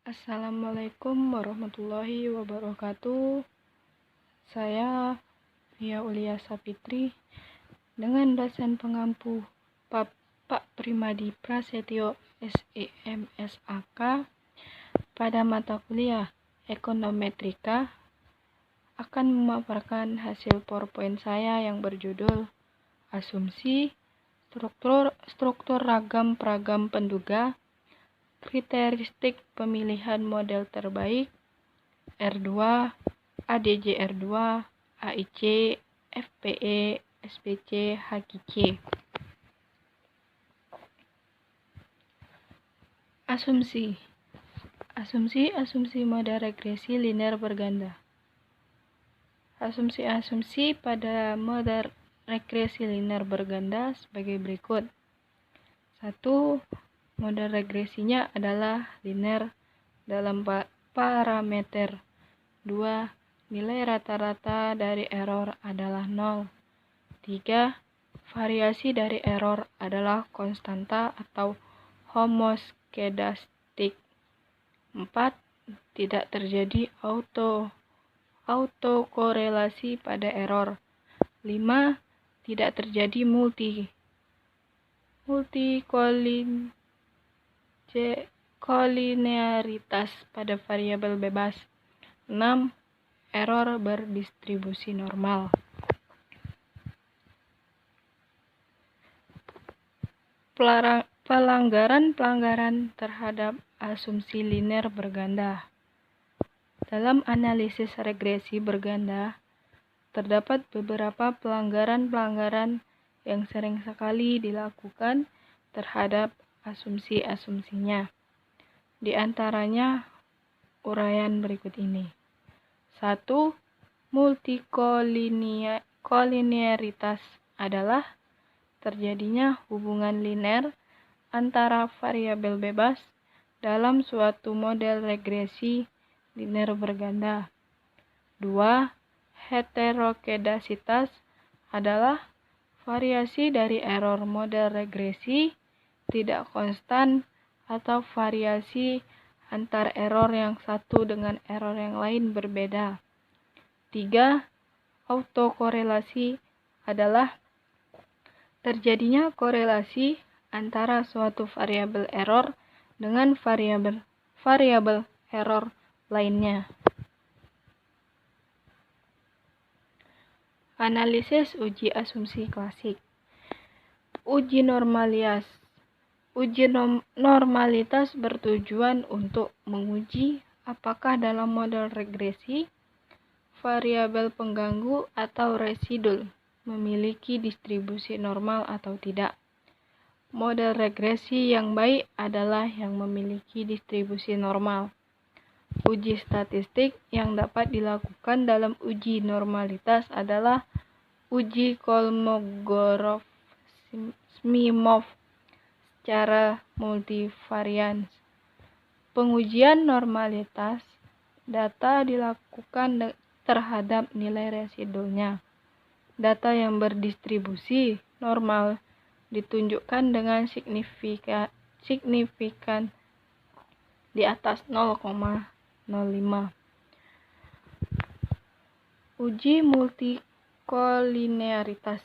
Assalamualaikum warahmatullahi wabarakatuh. Saya Nia Ulia Sapitri dengan dosen pengampu Bapak Primadi Prasetyo SEM SAK pada mata kuliah Ekonometrika akan memaparkan hasil PowerPoint saya yang berjudul Asumsi Struktur Ragam Peragam Penduga, Kriteristik Pemilihan Model Terbaik, R2, ADJ R2, AIC, FPE, SPC, HQC. Asumsi model regresi linear berganda. Asumsi pada model regresi linear berganda sebagai berikut. 1. Model regresinya adalah linear dalam parameter. 2. Nilai rata-rata dari error adalah 0. 3. Variasi dari error adalah konstanta atau homoskedastik. 4. Tidak terjadi autokorelasi pada error. 5. Tidak terjadi multikolinearitas pada variabel bebas. 6. Error berdistribusi normal. Pelanggaran terhadap asumsi linear berganda. Dalam analisis regresi berganda, terdapat beberapa pelanggaran yang sering sekali dilakukan terhadap asumsi-asumsinya. Di antaranya uraian berikut ini. 1. Multikolinearitas adalah terjadinya hubungan linear antara variabel bebas dalam suatu model regresi linear berganda. 2. Heterokedasitas adalah variasi dari error model regresi tidak konstan atau variasi antar error yang satu dengan error yang lain berbeda. 3. Autokorelasi adalah terjadinya korelasi antara suatu variabel error dengan variabel error lainnya. Analisis uji asumsi klasik. Uji normalitas bertujuan untuk menguji apakah dalam model regresi variabel pengganggu atau residul memiliki distribusi normal atau tidak. Model regresi yang baik adalah yang memiliki distribusi normal. Uji statistik yang dapat dilakukan dalam uji normalitas adalah uji Kolmogorov-Smirnov secara multivarians. Pengujian normalitas data dilakukan terhadap nilai residulnya. Data yang berdistribusi normal ditunjukkan dengan signifikan di atas 0,05. Uji multikolinearitas.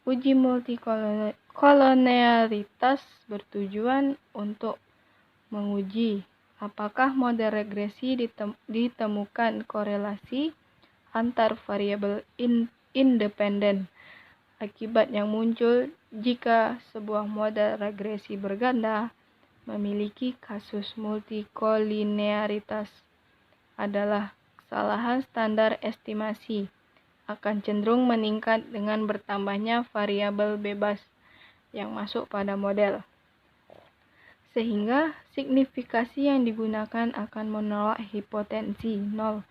Uji multikolinearitas bertujuan untuk menguji apakah model regresi ditemukan korelasi antar variabel independen. Akibat yang muncul jika sebuah model regresi berganda memiliki kasus multikolinearitas adalah kesalahan standar estimasi akan cenderung meningkat dengan bertambahnya variabel bebas yang masuk pada model, sehingga signifikasi yang digunakan akan menolak hipotensi 0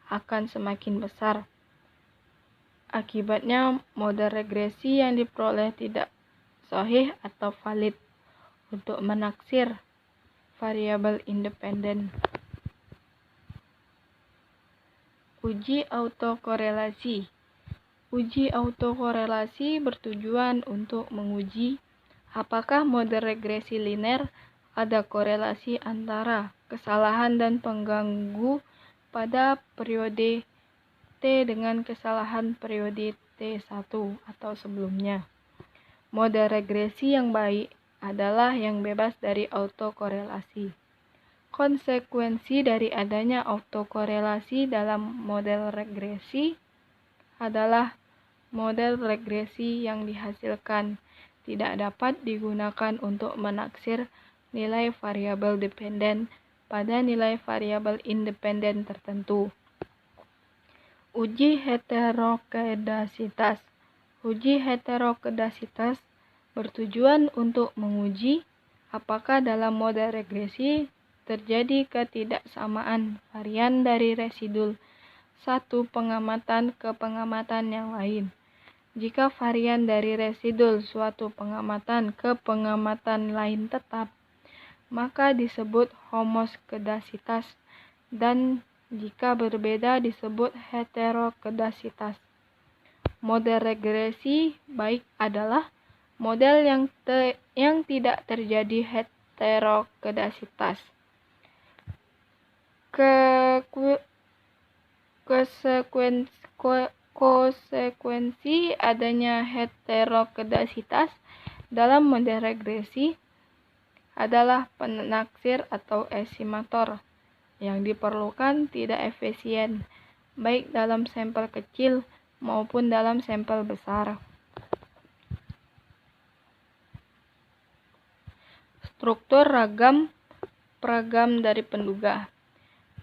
akan semakin besar. Akibatnya, model regresi yang diperoleh tidak sahih atau valid untuk menaksir variabel independen. Uji autokorelasi. Uji autokorelasi bertujuan untuk menguji apakah model regresi linear ada korelasi antara kesalahan dan pengganggu pada periode T dengan kesalahan periode T1 atau sebelumnya. Model regresi yang baik adalah yang bebas dari autokorelasi. Konsekuensi dari adanya autokorelasi dalam model regresi adalah model regresi yang dihasilkan tidak dapat digunakan untuk menaksir nilai variabel dependen pada nilai variabel independen tertentu. Uji heterokedasitas. Uji heterokedasitas bertujuan untuk menguji apakah dalam model regresi terjadi ketidaksamaan varian dari residul satu pengamatan ke pengamatan yang lain. Jika varian dari residul suatu pengamatan ke pengamatan lain tetap, maka disebut homoskedasitas, dan jika berbeda disebut heterokedasitas. Model regresi baik adalah model yang tidak terjadi heterokedasitas. Konsekuensi adanya heterokedasitas dalam model regresi adalah penaksir atau estimator yang diperlukan tidak efisien, baik dalam sampel kecil maupun dalam sampel besar. Struktur peragam dari penduga.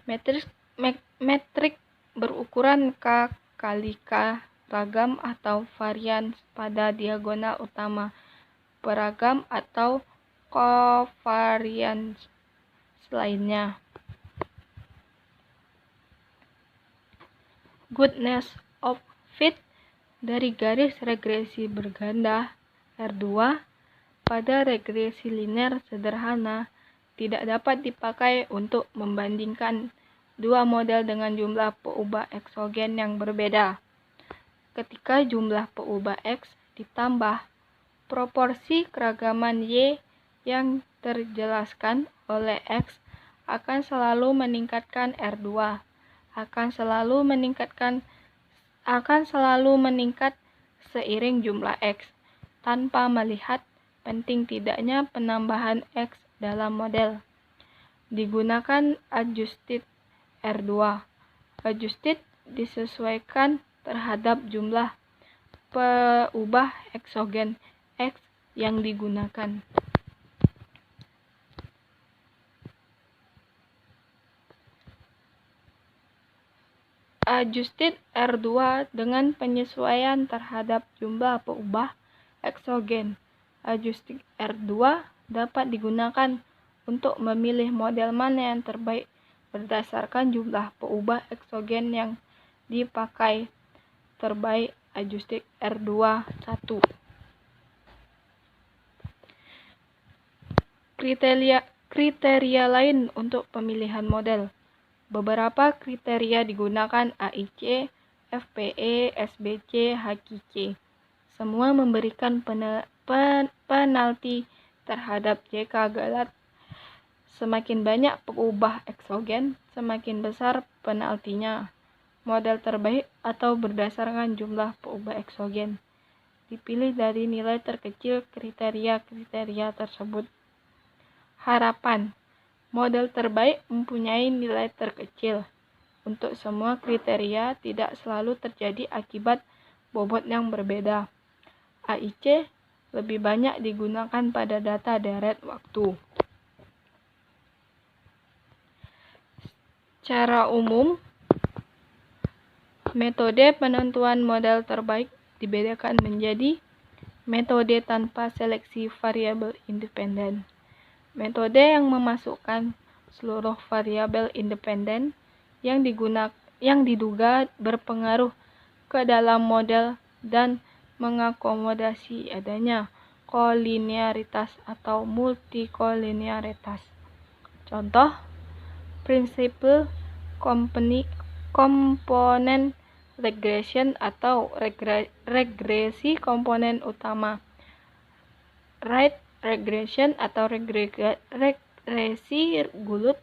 Metrik berukuran K kali K ragam atau varians pada diagonal utama peragam atau covariance lainnya. Goodness of fit dari garis regresi berganda R2 pada regresi linear sederhana tidak dapat dipakai untuk membandingkan dua model dengan jumlah peubah eksogen yang berbeda. Ketika jumlah peubah X ditambah, proporsi keragaman Y yang terjelaskan oleh X akan selalu meningkatkan R2, akan selalu meningkat seiring jumlah X, tanpa melihat penting tidaknya penambahan X dalam model. Digunakan adjusted R2. Adjusted disesuaikan terhadap jumlah peubah eksogen X yang digunakan. Adjusted R2 dengan penyesuaian terhadap jumlah peubah eksogen. Adjusted R2 dapat digunakan untuk memilih model mana yang terbaik berdasarkan jumlah peubah eksogen yang dipakai. Terbaik adjusted R2 1. Kriteria lain untuk pemilihan model. Beberapa kriteria digunakan AIC, FPE, SBC, HQC. Semua memberikan penalti terhadap JK Galat. Semakin banyak peubah eksogen, semakin besar penaltinya. Model terbaik atau berdasarkan jumlah peubah eksogen dipilih dari nilai terkecil kriteria-kriteria tersebut. Harapan model terbaik mempunyai nilai terkecil. Untuk semua kriteria tidak selalu terjadi akibat bobot yang berbeda. AIC lebih banyak digunakan pada data deret waktu. Secara umum, metode penentuan model terbaik dibedakan menjadi metode tanpa seleksi variabel independen. Metode yang memasukkan seluruh variabel independen yang diduga berpengaruh ke dalam model dan mengakomodasi adanya kolinearitas atau multikolinearitas. Contoh, prinsipal komponen regression atau regresi komponen utama. Right regression atau regresi gulut.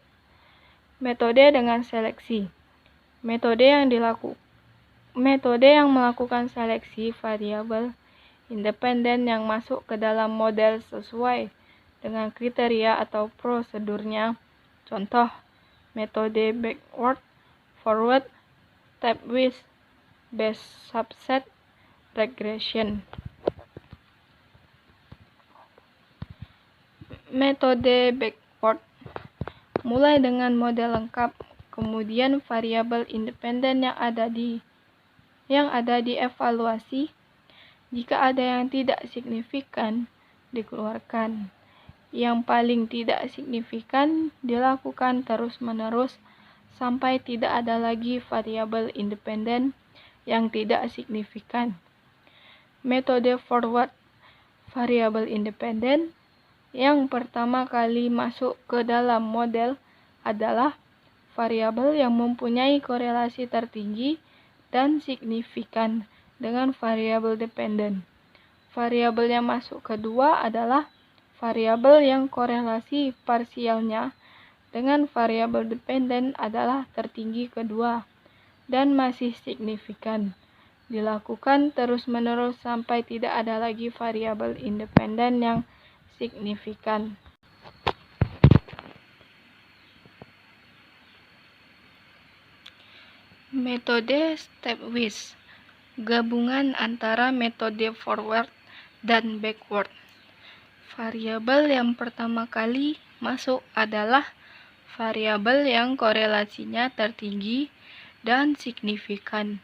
Metode dengan seleksi. Metode yang melakukan seleksi variabel independen yang masuk ke dalam model sesuai dengan kriteria atau prosedurnya. Contoh, metode backward, forward, stepwise, best subset, regression. Metode backward mulai dengan model lengkap, kemudian variabel independen yang ada dievaluasi. Jika ada yang tidak signifikan, dikeluarkan. Yang paling tidak signifikan dilakukan terus-menerus sampai tidak ada lagi variabel independen yang tidak signifikan. Metode forward, variabel independen yang pertama kali masuk ke dalam model adalah variabel yang mempunyai korelasi tertinggi dan signifikan dengan variabel dependen. Variabel yang masuk kedua adalah variabel yang korelasi parsialnya dengan variabel dependen adalah tertinggi kedua dan masih signifikan. Dilakukan terus-menerus sampai tidak ada lagi variabel independen yang signifikan. Metode stepwise, gabungan antara metode forward dan backward. Variabel yang pertama kali masuk adalah variabel yang korelasinya tertinggi dan signifikan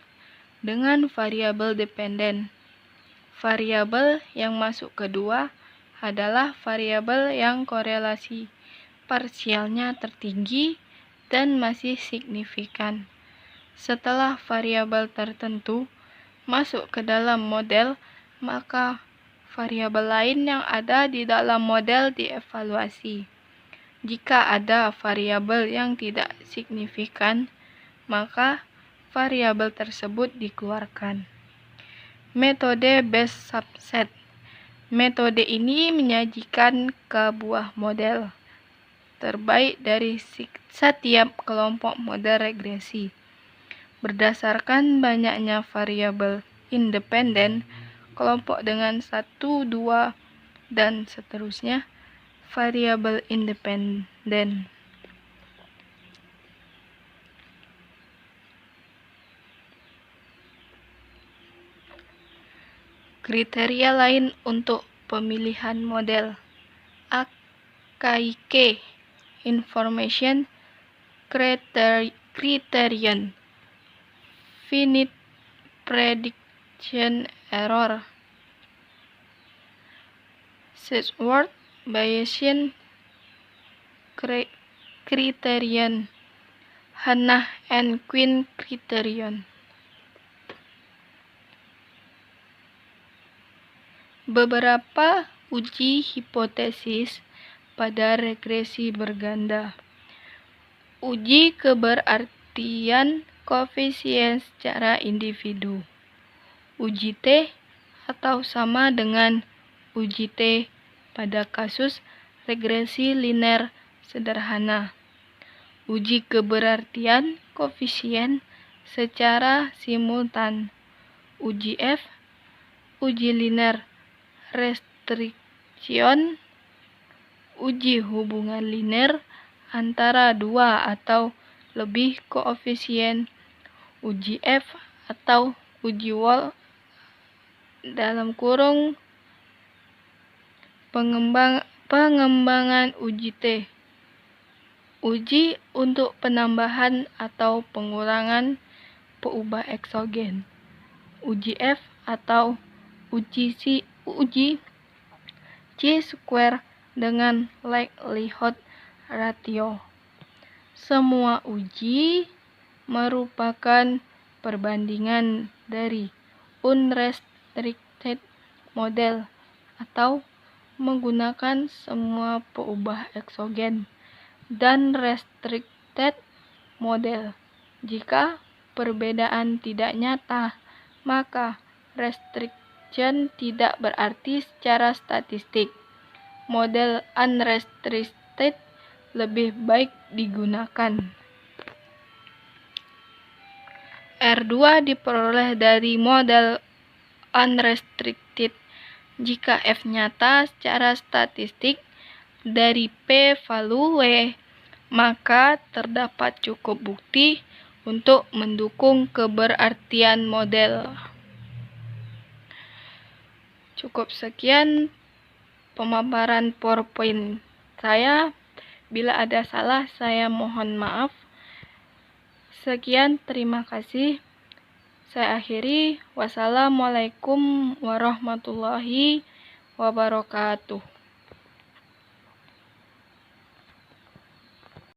dengan variabel dependen. Variabel yang masuk kedua adalah variabel yang korelasi parsialnya tertinggi dan masih signifikan. Setelah variabel tertentu masuk ke dalam model, maka variabel lain yang ada di dalam model dievaluasi. Jika ada variabel yang tidak signifikan, maka variabel tersebut dikeluarkan. Metode best subset. Metode ini menyajikan buah model terbaik dari setiap kelompok model regresi. Berdasarkan banyaknya variabel independen, kelompok dengan 1, 2, dan seterusnya, variabel independen. Kriteria lain untuk pemilihan model. AKIK Information Criterion, Finite Prediction Error, Sedgwick Bayesian Criterion, Hannah and Quinn Criterion. Beberapa uji hipotesis pada regresi berganda. Uji keberartian koefisien secara individu. Uji T atau sama dengan uji T pada kasus regresi linear sederhana. Uji keberartian koefisien secara simultan. Uji F, uji linear restriction, uji hubungan linear antara 2 atau lebih koefisien, uji F atau uji Wall pengembangan uji T, uji untuk penambahan atau pengurangan peubah eksogen, uji F atau uji chi-square dengan likelihood ratio. Semua uji merupakan perbandingan dari unrestricted model atau menggunakan semua peubah eksogen dan restricted model. Jika perbedaan tidak nyata, maka restriction tidak berarti secara statistik. model unrestricted lebih baik digunakan. R2 diperoleh dari model unrestricted jika F nyata secara statistik dari P-value W, maka terdapat cukup bukti untuk mendukung keberartian model. Cukup sekian pemaparan PowerPoint saya. Bila ada salah, saya mohon maaf. Sekian, terima kasih. Saya akhiri. Wassalamualaikum warahmatullahi wabarakatuh.